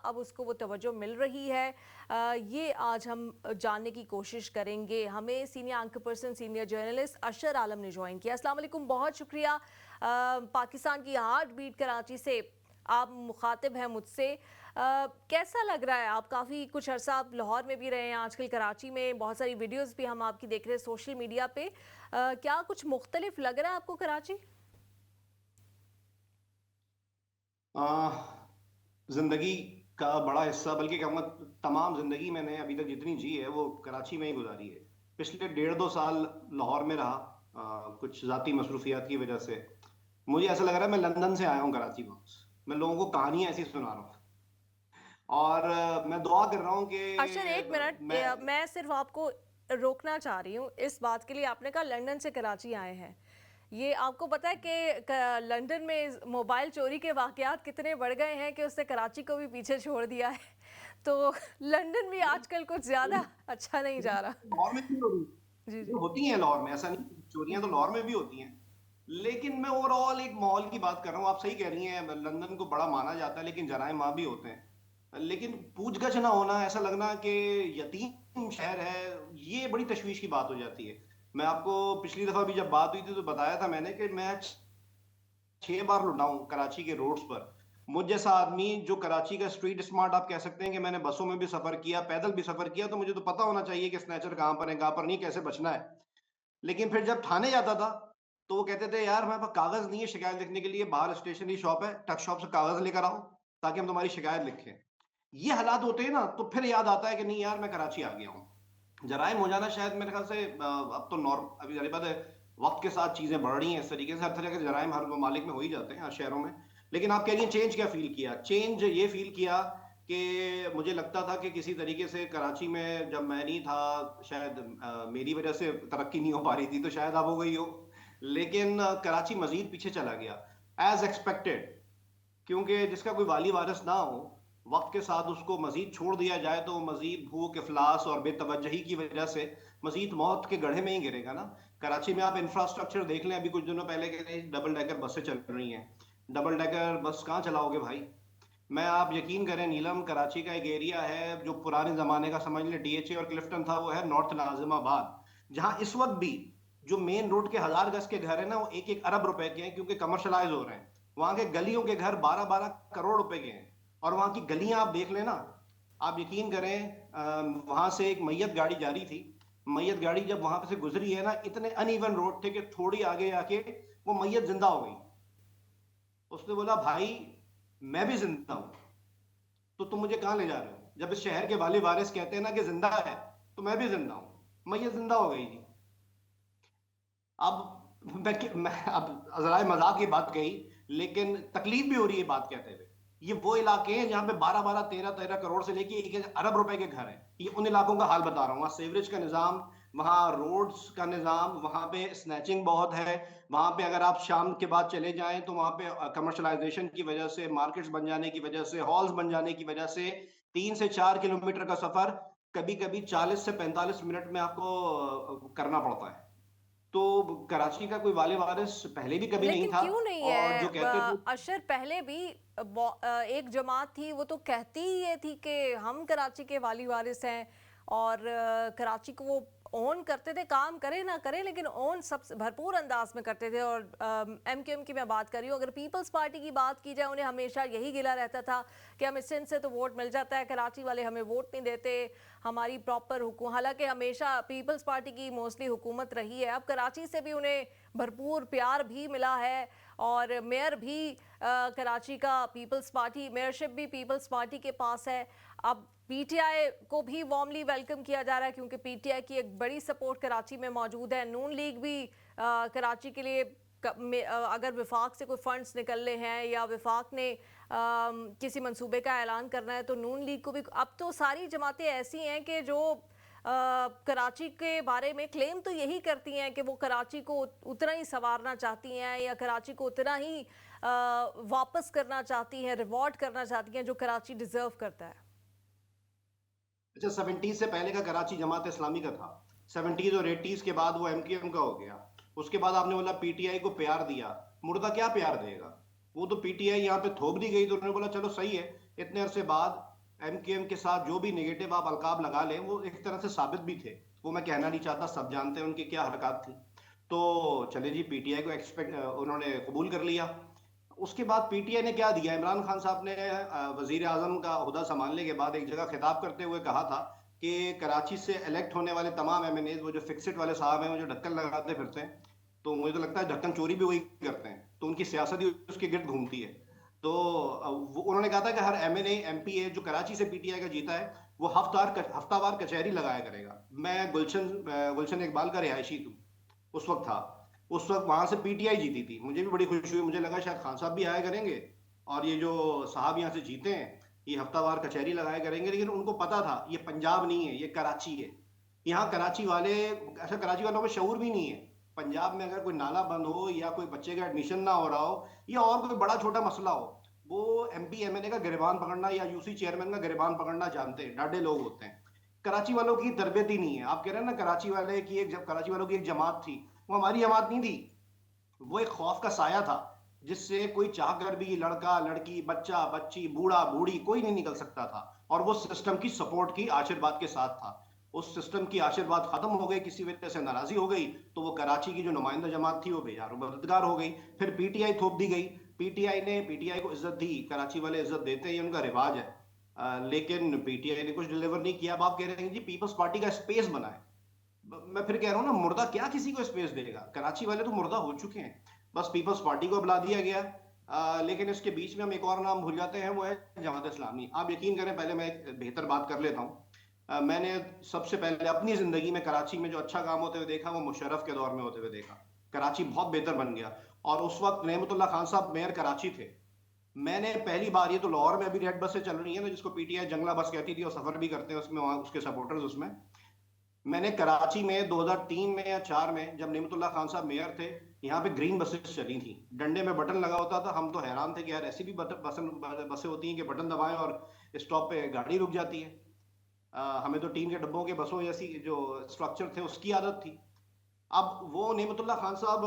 अब उसको वो तवज्जो मिल रही है? ये आज हम जानने की कोशिश करेंगे। हमें senior anchor person, senior journalist Ashar Alam ने ज्वाइन किया। अस्सलाम वालेकुम, बहुत शुक्रिया। पाकिस्तान की हार्ट बीट कराची से आप मुखातिब हैं मुझसे। कैसा लग रहा है? आप काफ़ी कुछ अरसा आप लाहौर में भी रहे हैं, आजकल कराची में बहुत सारी वीडियोस भी हम आपकी देख रहे हैं सोशल मीडिया पे। क्या कुछ मुख्तलिफ लग रहा है आपको कराची? जिंदगी का बड़ा हिस्सा, बल्कि कहूँगा तमाम जिंदगी मैंने अभी तक जितनी जी है वो कराची में ही गुजारी है। पिछले 1.5-2 साल लाहौर में रहा, कुछ जाती मसरूफियात की वजह से। मुझे ऐसा लग रहा है मैं लंदन से आया हूँ कराची वापस। मैं लोगों को कहानियां ऐसी सुना रहा हूँ। और मैं दुआ कर रहा हूँ कि अशर, एक मिनट, मैं। मैं सिर्फ आपको रोकना चाह रही हूँ इस बात के लिए। आपने कहा लंदन से कराची आए हैं। ये आपको पता है कि लंदन में मोबाइल चोरी के वाकयात कितने बढ़ गए हैं कि उसने कराची को भी पीछे छोड़ दिया है। तो लंदन भी आजकल कुछ ज़्यादा अच्छा नहीं जा रहा। लाहौर में भी हो रही जी ये जी। होती हैं, लाहौर में ऐसा नहीं, चोरियां तो लाहौर में भी होती हैं। लेकिन मैं ओवरऑल एक माहौल की बात कर रहा हूँ। आप सही कह रही हैं, लंदन को बड़ा माना जाता है लेकिन जराइम वहां भी होते हैं। लेकिन पूछगछ ना होना, ऐसा लगना कि यतीम शहर है, ये बड़ी तशवीश की बात हो जाती है। मैं आपको पिछली दफा भी जब बात हुई थी तो बताया था मैंने कि मैं 6 बार लुटा हूं कराची के रोड्स पर। मुझ जैसा आदमी जो कराची का स्ट्रीट स्मार्ट, आप कह सकते हैं कि मैंने बसों में भी सफर किया, पैदल भी सफर किया, तो मुझे तो पता होना चाहिए कि स्नैचर कहां पर है, कहां पर नहीं, कैसे बचना है। लेकिन फिर जब थाने जाता था तो वो कहते थे यार हमारे पास कागज नहीं है शिकायत लिखने के लिए, बाहर स्टेशनरी शॉप है, टक शॉप से कागज लेकर आओ ताकि हम तुम्हारी शिकायत लिखें। ये हालात होते हैं ना, तो फिर याद आता है कि नहीं यार मैं कराची आ गया हूँ। जराइम हो जाना शायद मेरे ख्याल से अब तो नॉर्म, अभी जारी बात है, वक्त के साथ चीजें बढ़ रही हैं इस तरीके से। हर तरह के जराइम हर ममालिक में हो ही जाते हैं, हर शहरों में। लेकिन आप कह रही हैं चेंज क्या फील किया? चेंज ये फील किया कि मुझे लगता था कि किसी तरीके से कराची में जब मैं नहीं था, शायद मेरी वजह से तरक्की नहीं हो पा रही थी, तो शायद अब हो गई हो। लेकिन कराची मजीद पीछे चला गया, एज एक्सपेक्टेड। क्योंकि जिसका कोई वाली वारिस ना हो, वक्त के साथ उसको मजीद छोड़ दिया जाए तो मजीद भूख, इफलास और बेतवजही की वजह से मजीद मौत के गड्ढे में ही गिरेगा ना। कराची में आप इंफ्रास्ट्रक्चर देख लें, अभी कुछ दिनों पहले के डबल डेकर बसें चल रही हैं। डबल डेकर बस कहाँ चलाओगे भाई? मैं, आप यकीन करें नीलम, कराची का एक एरिया है जो पुराने जमाने का समझ ले डीएचए और क्लिफ्टन था, वो है नॉर्थ नाजिमाबाद। जहां इस वक्त भी जो मेन रोड के 1000 गज के घर है ना, वो 1-1 अरब रुपए के हैं क्योंकि कमर्शलाइज हो रहे हैं। वहां के गलियों के घर 12-12 करोड़ रुपए के हैं। और वहां की गलियां आप देख लेना, आप यकीन करें, वहां से एक मैयत गाड़ी जा रही थी। मैयत गाड़ी जब वहां पे से गुजरी है ना, इतने अनइवन रोड थे कि थोड़ी आगे आके वो मैयत जिंदा हो गई। उसने बोला भाई मैं भी जिंदा हूं, तो तुम मुझे कहां ले जा रहे हो? जब इस शहर के वाली वारिस कहते हैं ना कि जिंदा है, तो मैं भी जिंदा हूं। मैयत जिंदा हो गई जी। अब मैं अब जरा मजाक की बात कही, लेकिन तकलीफ भी हो रही है बात कहते हुए। ये वो इलाके हैं जहां पे 12-12, 13-13 करोड़ से लेके 1-1 अरब रुपए के घर हैं। ये उन इलाकों का हाल बता रहा हूँ। वहाँ सेवरेज का निजाम, वहाँ रोड्स का निजाम, वहाँ पे स्नैचिंग बहुत है। वहाँ पे अगर आप शाम के बाद चले जाएं तो वहाँ पे कमर्शलाइजेशन की वजह से, मार्केट्स बन जाने की वजह से, हॉल्स बन जाने की वजह से 3 से 4 किलोमीटर का सफर कभी कभी 40 से 45 मिनट में आपको करना पड़ता है। तो कराची का कोई वाले वारिस पहले भी कभी नहीं लेकिन था। क्यों नहीं और है? जो कहते थे, अशर, पहले भी एक जमात थी, वो तो कहती ही ये थी कि हम कराची के वाली वारिस हैं। और कराची को वो ओन करते थे, काम करे ना करे लेकिन ओन सब भरपूर अंदाज में करते थे। और एमक्यूएम की मैं बात कर रही हूँ, अगर पीपल्स पार्टी की बात की जाए, उन्हें हमेशा यही गिला रहता था कि हमें सिंध से तो वोट मिल जाता है, कराची वाले हमें वोट नहीं देते, हमारी प्रॉपर हुकूमत। हालांकि हमेशा पीपल्स पार्टी की मोस्टली हुकूमत रही है। अब कराची से भी उन्हें भरपूर प्यार भी मिला है और मेयर भी कराची का पीपल्स पार्टी, मेयरशिप भी पीपल्स पार्टी के पास है। अब पीटीआई को भी वार्मली वेलकम किया जा रहा है क्योंकि पीटीआई की एक बड़ी सपोर्ट कराची में मौजूद है। नून लीग भी कराची के लिए अगर विफाक से कोई फंड्स निकलने हैं या विफाक ने किसी मंसूबे का ऐलान करना है तो नून लीग को भी। अब तो सारी जमातें ऐसी हैं कि जो कराची के बारे में क्लेम तो यही करती हैं कि वो कराची को उतना ही संवारना चाहती हैं या कराची को उतना ही वापस करना चाहती हैं, रिवॉर्ड करना चाहती हैं जो कराची डिजर्व करता है। अच्छा, 70s से पहले का कराची जमात इस्लामी का था। 70s और 80s के बाद वो एमकेएम का हो गया। उसके बाद आपने बोला पीटीआई को प्यार दिया। मुर्दा क्या प्यार देगा? वो तो पीटीआई यहाँ पे थोप दी गई तो उन्होंने बोला चलो सही है। इतने अरसे बाद एमक्यूएम के साथ जो भी नेगेटिव आप अलकाब लगा लें वो एक तरह से साबित भी थे, वो मैं कहना नहीं चाहता, सब जानते हैं उनकी क्या हरकत थी। तो चले जी, पीटीआई को एक्सपेक्ट उन्होंने कबूल कर लिया। उसके बाद पीटीआई ने क्या दिया, इमरान खान साहब ने वजीर आजम का ओहदा संभालने के बाद एक जगह खिताब करते हुए कहा था कि कराची से इलेक्ट होने वाले तमाम एमएनएज, वो जो फिक्सेड वाले साहब हैं, वो जो ढक्कन लगाते फिरते हैं, तो मुझे तो लगता है ढक्कन चोरी भी वही करते हैं, तो उनकी सियासत ही उसके गिर्द घूमती है। तो वो उन्होंने कहा था कि हर एमएनए एमपीए जो कराची से पीटीआई का जीता है वो हफ्तावार कचहरी लगाया करेगा। मैं गुलशन इकबाल का रिहायशी उस वक्त था, उस वक्त वहां से पीटीआई जीती थी। मुझे भी बड़ी खुशी हुई, मुझे लगा शायद खान साहब भी आया करेंगे और ये जो साहब यहाँ से जीते हैं ये हफ्तावार कचहरी लगाया करेंगे, लेकिन उनको पता था ये पंजाब नहीं है, ये कराची है। यहाँ कराची वाले, ऐसा कराची वालों को शऊर भी नहीं है। पंजाब में अगर कोई नाला बंद हो या कोई बच्चे का एडमिशन ना हो रहा हो या और कोई बड़ा छोटा मसला हो, वो एमपी एमएनए का गिरबान पकड़ना या यूसी चेयरमैन का गिरबान पकड़ना जानते हैं, डाडे लोग होते हैं। कराची वालों की तरबियत ही नहीं है। आप कह रहे हैं ना कराची वालों की एक जमात थी, वो हमारी जमात नहीं थी, वो एक खौफ का साया था जिससे कोई चाह कर भी लड़का लड़की बच्चा बच्ची बूढ़ा बूढ़ी कोई नहीं निकल सकता था, और वो सिस्टम की सपोर्ट की आशीर्वाद के साथ था। उस सिस्टम की आशीर्वाद खत्म हो गई, किसी वजह से नाराजगी हो गई, तो वो कराची की जो नुमाइंदा जमात थी वो बेजारो मददगार हो गई। फिर पीटीआई थोप दी गई, पीटीआई को इज्जत दी, कराची वाले इज्जत देते हैं, उनका रिवाज है। लेकिन पीटीआई ने कुछ डिलीवर नहीं किया। अब आप कह रहे हैं जी पीपल्स पार्टी का स्पेस बनाए, मैं फिर कह रहा हूँ ना, मुर्दा क्या किसी को स्पेस देगा, कराची वाले तो मुर्दा हो चुके हैं, बस पीपल्स पार्टी को बुला दिया गया। लेकिन इसके बीच में हम एक और नाम भूल जाते हैं, वो है जमात इस्लामी। आप यकीन करें, पहले मैं एक बेहतर बात कर लेता हूँ। मैंने सबसे पहले अपनी जिंदगी में कराची में जो अच्छा काम होते हुए देखा वो मुशर्रफ के दौर में होते हुए देखा। कराची बहुत बेहतर बन गया, और उस वक्त नेमतुल्लाह खान साहब मेयर कराची थे। मैंने पहली बार, ये तो लाहौर में अभी रेड बसें चल रही है ना, जिसको पीटीआई जंगला बस कहती थी, और सफर भी करते हैं उसमें, वहाँ उसके सपोर्टर्स उसमें। मैंने कराची में 2003 में या 4 में, जब नेमतुल्लाह खान साहब मेयर थे, यहाँ पे ग्रीन बसेस चली थी, डंडे में बटन लगा होता था। हम तो हैरान थे कि यार ऐसी भी बसें होती हैं कि बटन दबाएं और स्टॉप पे गाड़ी रुक जाती है। हमें तो टीन के डब्बों के बसों जैसी जो स्ट्रक्चर थे उसकी आदत थी। अब वो नेमतुल्लाह खान साहब,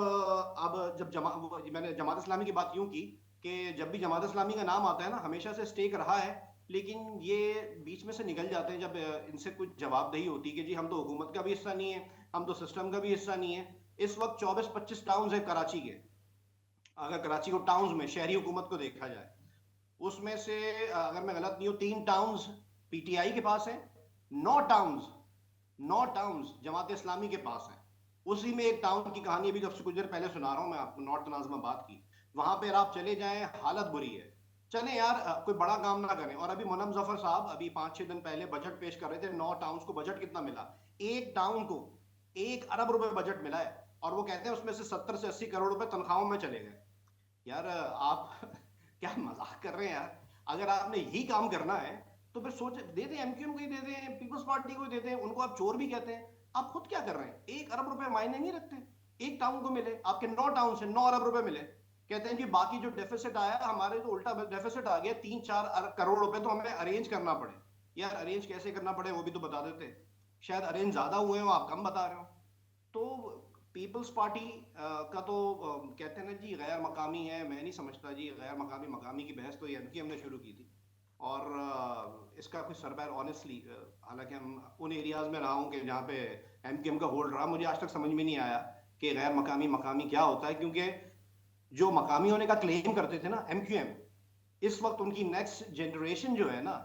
अब जब मैंने जमात इस्लामी की बात यूं की कि जब भी जमात इस्लामी का नाम आता है ना, हमेशा से स्टेक रहा है, लेकिन ये बीच में से निकल जाते हैं जब इनसे कुछ जवाबदेही होती है कि जी हम तो हुकूमत का भी हिस्सा नहीं है, हम तो सिस्टम का भी हिस्सा नहीं है। इस वक्त 24-25 टाउन्स है कराची के। अगर कराची को टाउन्स में शहरी हुकूमत को देखा जाए, उसमें से अगर मैं गलत नहीं हूँ 3 टाउन्स पीटीआई के पास है, 9 टाउन्स जमात इस्लामी के पास है। उसी में एक टाउन की कहानी अभी जब कुछ देर पहले सुना रहा हूँ मैं आपको, नॉर्थ तनाज़ में बात की। वहां पर आप चले जाएं, हालत बुरी है। चले यार, कोई बड़ा काम ना करें। और अभी मुनम जफर साहब अभी 5-6 दिन पहले बजट पेश कर रहे थे, 9 टाउन्स को बजट कितना मिला, एक टाउन को 1 अरब रुपए बजट मिला है, और वो कहते हैं उसमें से 70 से 80 करोड़ रुपए तनख्वाहों में चले गए। यार आप क्या मजाक कर रहे हैं यार? अगर आपने यही काम करना है तो फिर सोच दे दें, एमक्यूएम को ही दे दें, पीपल्स पार्टी को ही दे दें, उनको आप चोर भी कहते हैं। आप खुद क्या कर रहे हैं? 1 अरब रुपए मायने नहीं रखते, एक टाउन को मिले, आपके 9 टाउन से 9 अरब रुपए मिले। कहते हैं कि बाकी जो डेफिसिट आया, हमारे तो उल्टा डेफिसिट आ गया, 3-4 करोड़ रुपए तो हमें अरेंज करना पड़े। यार अरेंज कैसे करना पड़े वो भी तो बता देते, शायद अरेंज ज्यादा हुए हो, आप कम बता रहे हो। तो पीपल्स पार्टी का तो कहते हैं ना जी गैर मकामी है, मैं नहीं समझता जी गैर मकामी मकामी की बहस तो ये एमक्यूएम ने शुरू की थी। और इसका कुछ सरबार ऑनेस्टली, हालांकि हम उन एरियाज में रहा हूँ कि जहाँ पे एमक्यूएम का होल्ड रहा, मुझे आज तक समझ में नहीं आया कि गैर मकामी मकामी क्या होता है, क्योंकि जो मकामी होने का क्लेम करते थे ना एमक्यूएम, इस वक्त उनकी नेक्स्ट जनरेशन जो है ना,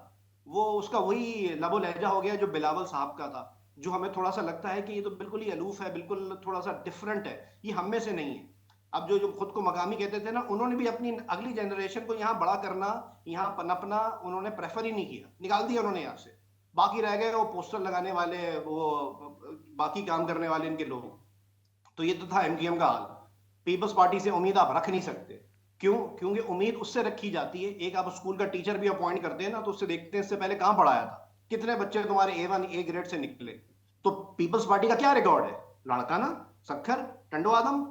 वो उसका वही लबो लहजा हो गया जो बिलावल साहब का था, जो हमें थोड़ा सा लगता है कि ये तो बिल्कुल ही अलूफ है, बिल्कुल थोड़ा सा डिफरेंट है, ये हम में से नहीं है। अब जो जो खुद को मकामी कहते थे ना, उन्होंने भी अपनी अगली जनरेशन को यहाँ बड़ा करना, यहाँ पनपना उन्होंने प्रेफर ही नहीं किया, निकाल दिया उन्होंने यहाँ से। बाकी रह गए वो पोस्टर लगाने वाले, वो बाकी काम करने वाले इनके लोग। तो ये तो था एमक्यूएम का हाल। पीपल्स पार्टी से उम्मीद आप रख नहीं सकते। क्यों? क्योंकि उम्मीद उससे रखी जाती है, एक आप स्कूल का टीचर भी अपॉइंट करते हैं ना, तो उससे देखते हैं इससे पहले कहां पढ़ाया था, कितने बच्चे तुम्हारे A1 A ग्रेड से निकले। तो पीपल्स पार्टी का क्या रिकॉर्ड है? लड़काना, सखर, टंडो आदम,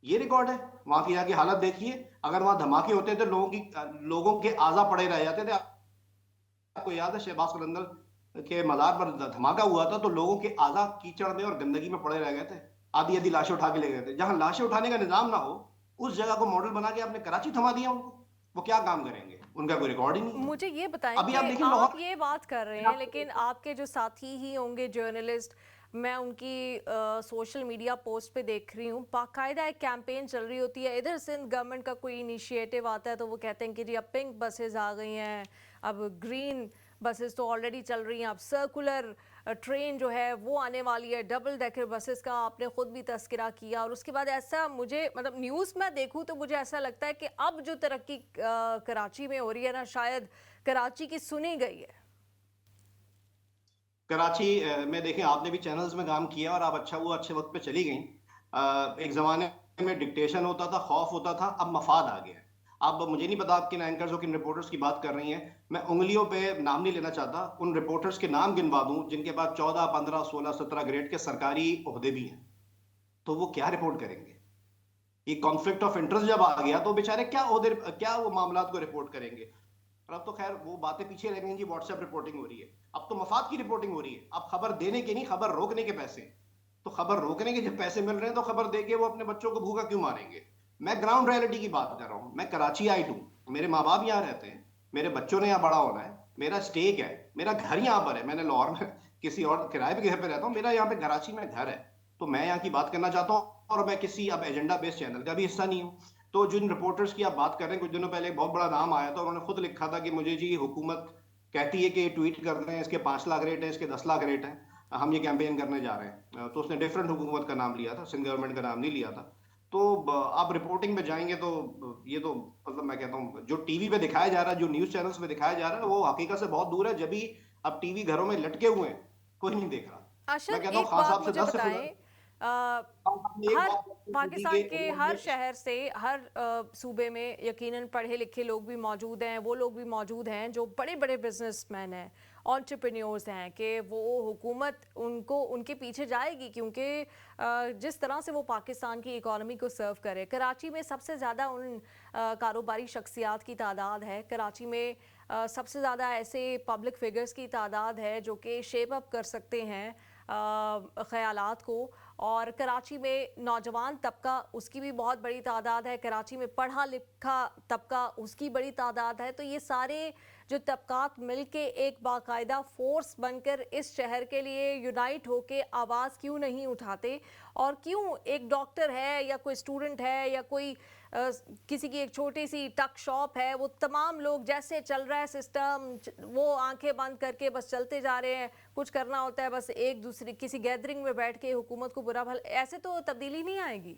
ये रिकॉर्ड है। वहां की जाके हालत देखिए, अगर वहां धमाके होते थे लोगों के आजा पड़े रह जाते थे। आपको याद है शहबाज कलंदर के मजार पर धमाका हुआ था, तो लोगों के आजा कीचड़ में और गंदगी में पड़े रह गए थे, आधी आधी लाशें उठा के ले गए थे। जहां लाशें उठाने का निजाम ना हो, उस जगह को मॉडल बना के आपने कराची थमा दिया उनको, वो क्या काम करेंगे? उनका कोई रिकॉर्ड ही नहीं है। मुझे ये बताएं अभी कि आप देखिए आप लाहौर ये बात कर रहे में हैं लेकिन आपके जो साथी ही होंगे जर्नलिस्ट, मैं उनकी सोशल मीडिया पोस्ट पे देख रही हूँ बाकायदा एक कैंपेन चल रही होती है। इधर सिंध गवर्नमेंट का कोई इनिशिएटिव आता है तो वो कहते हैं कि जी अब पिंक बसेस आ गई हैं, अब ग्रीन बसेस तो ऑलरेडी चल रही हैं, अब सर्कुलर ट्रेन जो है वो आने वाली है, डबल डेकर बसेस का आपने खुद भी तस्करा किया। और उसके बाद ऐसा मुझे मतलब न्यूज़ में देखूँ तो मुझे ऐसा लगता है कि अब जो तरक्की कराची में हो रही है ना, शायद कराची की सुनी गई है। कराची में देखें, आपने भी चैनल्स में काम किया और आप अच्छा वो अच्छे वक्त पे चली गई। एक जमाने में डिक्टेशन होता था, खौफ होता था, अब मफाद आ गया है। अब मुझे नहीं पता आप किन एंकर्स और किन रिपोर्टर्स की बात कर रही हैं। मैं उंगलियों पे नाम नहीं लेना चाहता, उन रिपोर्टर्स के नाम गिनवा दूं जिनके पास 14 15 16 17 ग्रेड के सरकारी ओहदे भी हैं। तो वो क्या रिपोर्ट करेंगे? ये कॉन्फ्लिक्ट ऑफ इंटरेस्ट जब आ गया तो बेचारे क्या ओहदे, क्या वो मामला को रिपोर्ट करेंगे? और अब तो खैर वो बातें पीछे रह गई जी, व्हाट्सएप रिपोर्टिंग हो रही है। अब तो मफाद की रिपोर्टिंग हो रही है। अब खबर देने के नहीं, खबर रोकने के पैसे। तो खबर रोकने के जब पैसे मिल रहे हैं तो खबर देके वो अपने बच्चों को भूखा क्यों मारेंगे? मैं ग्राउंड रियलिटी की बात कर रहा हूँ। मैं कराची आई हूँ, मेरे माँ बाप यहाँ रहते हैं, मेरे बच्चों ने यहाँ बड़ा होना है, मेरा स्टेक है, मेरा घर यहाँ पर है। मैंने लाहौर में किसी और किराए पे घर पे रहता हूँ, मेरा यहाँ पे कराची में घर है। तो मैं यहाँ की बात करना चाहता हूँ और मैं किसी अब एजेंडा बेस्ड चैनल का भी हिस्सा नहीं हूँ। तो जिन रिपोर्टर्स की आप बात कर रहे हैं, कुछ दिनों पहले एक बहुत बड़ा नाम आया था, उन्होंने खुद लिखा था कि मुझे जी हुकूमत कहती है कि ट्वीट कर रहे हैं, इसके 5 लाख रेट है, इसके 10 लाख रेट है, हम ये कैंपेन करने जा रहे हैं। तो उसने डिफरेंट हुकूमत का नाम लिया था, सिंध गवर्नमेंट का नाम नहीं लिया था। तो आप रिपोर्टिंग में जाएंगे तो ये तो मतलब मैं कहता हूँ जो टीवी पे दिखाया जा रहा है, जो न्यूज चैनल्स पे दिखाया जा रहा है, वो हकीकत से बहुत दूर है। जब भी अब टीवी घरों में लटके हुए हैं, कोई नहीं देख रहा। मैं अरशद कहता हूँ एक खान बात साहब से मुझे 10 से बताएं, आपने एक हर बात मोदी पाकिस्तान के के हर शहर से हर सूबे में यकीनन पढ़े लिखे लोग भी मौजूद हैं, वो लोग भी मौजूद हैं जो बड़े बड़े बिजनेसमैन हैं, एंटरप्रेन्योर्स हैं, कि वो हुकूमत उनको उनके पीछे जाएगी क्योंकि जिस तरह से वो पाकिस्तान की इकॉनमी को सर्व करे। कराची में सबसे ज़्यादा उन कारोबारी शख्सियात की तादाद है, कराची में सबसे ज़्यादा ऐसे पब्लिक फिगर्स की तादाद है जो कि शेप अप कर सकते हैं ख़यालात को। और कराची में नौजवान तबका, उसकी भी बहुत बड़ी तादाद है, कराची में पढ़ा लिखा तबका, उसकी बड़ी तादाद है। तो ये सारे जो तबकात मिलके एक बाकायदा फोर्स बनकर इस शहर के लिए यूनाइट होके आवाज़ क्यों नहीं उठाते? और क्यों एक डॉक्टर है या कोई स्टूडेंट है या कोई किसी की एक छोटी सी टक शॉप है, वो तमाम लोग जैसे चल रहा है सिस्टम, वो आंखें बंद करके बस चलते जा रहे हैं। कुछ करना होता है बस एक दूसरे किसी गैदरिंग में बैठ के हुकूमत को बुरा भला, ऐसे तो तब्दीली नहीं आएगी।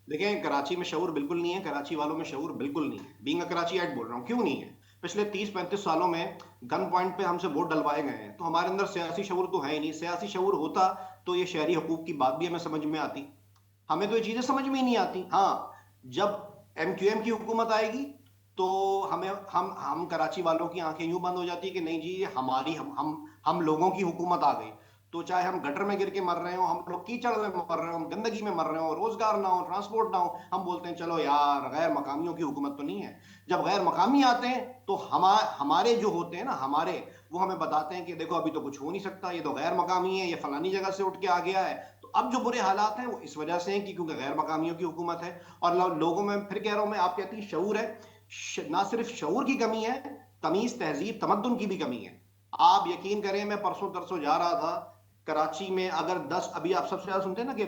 देखें, कराची में शऊर बिल्कुल नहीं है, कराची वालों में शऊर बिल्कुल नहीं है। बीइंग अ कराचीआइट बोल रहा हूँ, क्यों नहीं है? पिछले 30-35 सालों में गन पॉइंट पे हमसे वोट डलवाए गए हैं, तो हमारे अंदर सियासी शऊर तो है ही नहीं। सियासी शऊर होता तो ये शहरी हकूक की बात भी हमें समझ में आती। हमें तो ये चीजें समझ में ही नहीं आती। हाँ, जब MQM की हुकूमत आएगी तो हमें हम कराची वालों की आंखें यूं बंद हो जाती है कि नहीं जी, ये हमारी हम लोगों की हुकूमत आ गई। तो चाहे हम गटर में गिर के मर रहे हो, हम लोग कीचड़ में मर रहे हो, हम गंदगी में मर रहे हो, रोजगार ना हो, ट्रांसपोर्ट ना हो, हम बोलते हैं चलो यार गैर मकामियों की हुकूमत तो नहीं है। जब गैर मकामी आते हैं तो हमारे जो होते हैं ना, हमारे वो हमें बताते हैं कि देखो अभी तो कुछ हो नहीं सकता, ये तो गैर मकामी है, ये फलानी जगह से उठ के आ गया है। तो अब जो बुरे हालात हैं वो इस वजह से हैं कि क्योंकि गैर मकामियों की हुकूमत है। और लोगों में फिर कह रहा हूं मैं, आप कहती हैं शऊर है, ना सिर्फ शऊर की कमी है, तमीज तहजीब तमद्दुन की भी कमी है। आप यकीन करें, मैं परसों तरसों जा रहा था कराची में, अगर 10, अभी आप सबसे ज्यादा सुनते हैं ना कि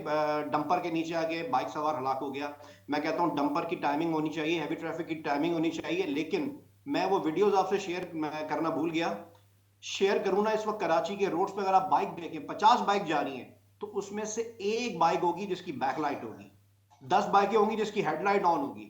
डंपर के नीचे आके बाइक सवार हलाक हो गया। मैं कहता हूं डंपर की टाइमिंग होनी चाहिए, हैवी ट्रैफिक की टाइमिंग होनी चाहिए। लेकिन मैं वो वीडियोस आपसे शेयर करना भूल गया। शेयर करूं ना, इस वक्त कराची के रोड्स पे अगर आप बाइक देखें, 50 बाइक जा रही हैं, तो उसमें से एक बाइक होगी जिसकी बैकलाइट होगी, 10 बाइकें होंगी जिसकी हेडलाइट ऑन होगी,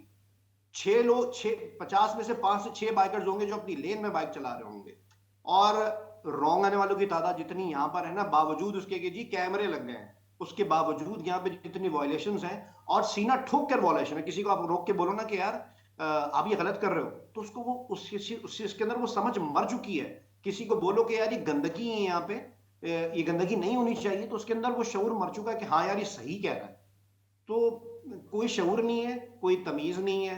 6 लोग, 50 में से 5 से 6 बाइकर्स होंगे जो अपनी लेन में बाइक चला रहे होंगे। और रॉन्ग आने वालों की तादाद जितनी यहां पर है ना, बावजूद उसके कि जी कैमरे लग गए हैं, उसके बावजूद यहाँ पे जितनी वायलेशंस हैं, और सीना ठोक कर वायलेशन है। किसी को आप रोक के बोलो ना कि यार आप ये गलत कर रहे हो, तो उसको वो उसके अंदर वो समझ मर चुकी है। किसी को बोलो कि यार ये गंदगी है यहाँ पे, ये गंदगी नहीं होनी चाहिए, तो उसके अंदर वो शऊर मर चुका है कि हाँ यार ये सही कह रहा है। तो कोई शऊर नहीं है, कोई तमीज नहीं है।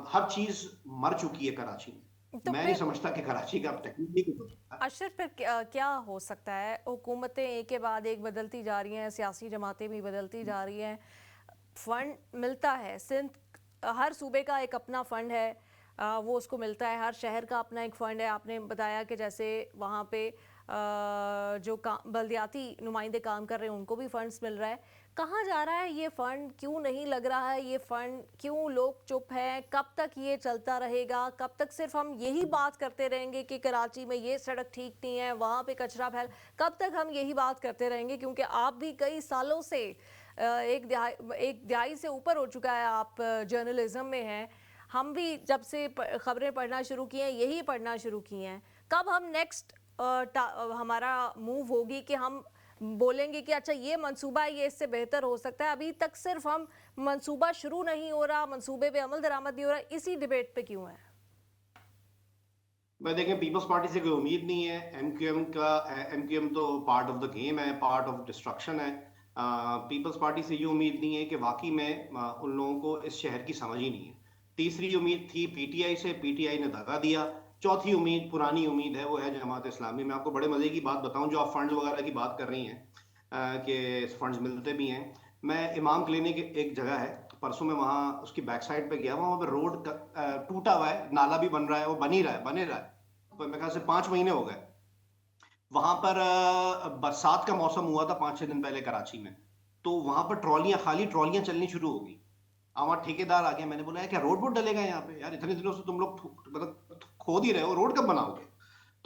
हर चीज मर चुकी है कराची में। तो मैं नहीं फिर समझता कि कराची का अब टेक्निकली कुछ हो सकता है। अशरफ, फिर क्या हो सकता है? हुकूमतें एक के बाद एक बदलती जा रही हैं, सियासी जमातें भी बदलती जा रही हैं, फंड मिलता है, सिंध हर सूबे का एक अपना फंड है, वो उसको मिलता है, हर शहर का अपना एक फ़ंड है। आपने बताया कि जैसे वहाँ पे जो बल्दियाती नुमाइंदे काम कर रहे हैं उनको भी फंड्स मिल रहा है। कहाँ जा रहा है ये फ़ंड? क्यों नहीं लग रहा है ये फ़ंड? क्यों लोग चुप हैं? कब तक ये चलता रहेगा? कब तक सिर्फ हम यही बात करते रहेंगे कि कराची में ये सड़क ठीक नहीं है, वहाँ पे कचरा फैल, कब तक हम यही बात करते रहेंगे? क्योंकि आप भी कई सालों से एक दिहाई से ऊपर हो चुका है, आप जर्नलिज्म में हैं। हम भी जब से खबरें पढ़ना शुरू की हैं यही पढ़ना शुरू की हैं। कब हम नेक्स्ट हमारा मूव होगी कि हम बोलेंगे कि अच्छा ये मंसूबा है, ये इससे बेहतर हो सकता है। अभी तक सिर्फ हम मंसूबा शुरू नहीं हो रहा, मंसूबे पे अमल दरामद नहीं हो रहा, इसी डिबेट पे क्यों है? मैं देखें, पीपल्स पार्टी से कोई उम्मीद नहीं है। एमक्यूएम तो पार्ट ऑफ द गेम है, पार्ट ऑफ डिस्ट्रक्शन है। पीपल्स पार्टी से ये उम्मीद नहीं है कि वाकई में उन लोगों को इस शहर की समझ ही नहीं है। तीसरी उम्मीद थी पीटीआई से, पीटीआई ने धक्का दिया। चौथी उम्मीद पुरानी उम्मीद है, वो है जमात इस्लामी। मैं आपको बड़े मजे की बात बताऊं, जो आप फंड वगैरह की बात कर रही हैं कि फंड्स मिलते भी हैं। मैं इमाम क्लिनिक एक जगह है, परसों मैं वहाँ उसकी बैक साइड पे गया, वहाँ पे रोड टूटा हुआ है, नाला भी बन रहा है, वो बन ही रहा है, बने रहा है। तो मेरे ख्याल से 5 महीने हो गए। वहां पर बरसात का मौसम हुआ था 5-6 दिन पहले कराची में। तो वहां पर ट्रॉलियां, खाली ट्रॉलियां चलनी शुरू हो गई। हमारा ठेकेदार आ गया, मैंने बोला क्या रोड वोड डलेगा यहाँ पे? यार इतने दिनों से तुम लोग मतलब खोद ही रहे हो, रोड कब बनाओगे?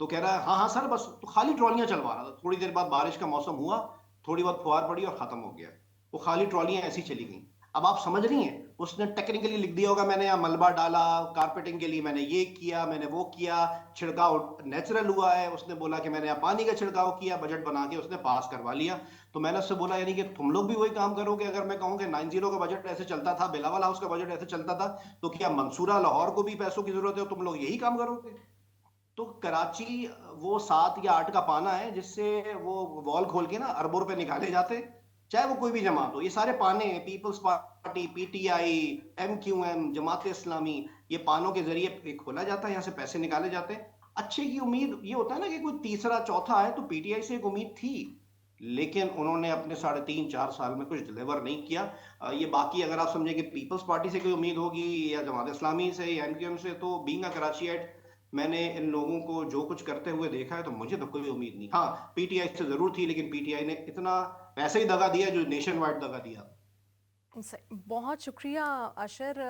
तो कह रहा है हाँ हाँ सर, बस तो खाली ट्रॉलियां चलवा रहा था। थोड़ी देर बाद बारिश का मौसम हुआ, थोड़ी बहुत फुहार पड़ी और खत्म हो गया। वो खाली ट्रॉलियां ऐसी चली गई। अब आप समझ रही हैं, उसने टेक्निकली लिख दिया होगा मैंने यहाँ मलबा डाला, कारपेटिंग के लिए मैंने ये किया, मैंने वो किया, छिड़काव नेचुरल हुआ है। उसने बोला कि मैंने यहाँ पानी का छिड़काव किया, बजट बना के उसने पास करवा लिया। तो मैंने उससे बोला यानी कि तुम लोग भी वही काम करोगे? अगर मैं कहूँ कि 90 का बजट ऐसे चलता था, बिलावल हाउस का बजट ऐसे चलता था, तो क्या मंसूरा लाहौर को भी पैसों की जरूरत है और तुम लोग यही काम करोगे? तो कराची वो 7 या 8 का पाना है जिससे वो वॉल खोल के ना अरबों रुपए निकाले जाते, चाहे वो कोई भी जमात हो। ये सारे पाने हैं, peoples party, PTI, MQM, Jamaat Islami, ये पानों के जरिए खोला जाता है, यहाँ से पैसे निकाले जाते हैं। अच्छे की उम्मीद ये होता है ना कि कोई तीसरा चौथा है, तो पीटीआई से एक उम्मीद थी, लेकिन उन्होंने अपने 3.5-4 साल में कुछ डिलीवर नहीं किया। ये बाकी अगर आप समझे कि पीपल्स पार्टी से कोई उम्मीद होगी या जमात इस्लामी से या एमक्यूएम से, तो बीइंग अ कराचीइट, मैंने इन लोगों को जो कुछ करते हुए देखा है, तो मुझे तो कोई उम्मीद नहीं। हाँ, पीटीआई से जरूर थी, लेकिन पीटीआई ने इतना वैसे ही दगा दिया जो नेशन वाइड दगा दिया। बहुत शुक्रिया अशर।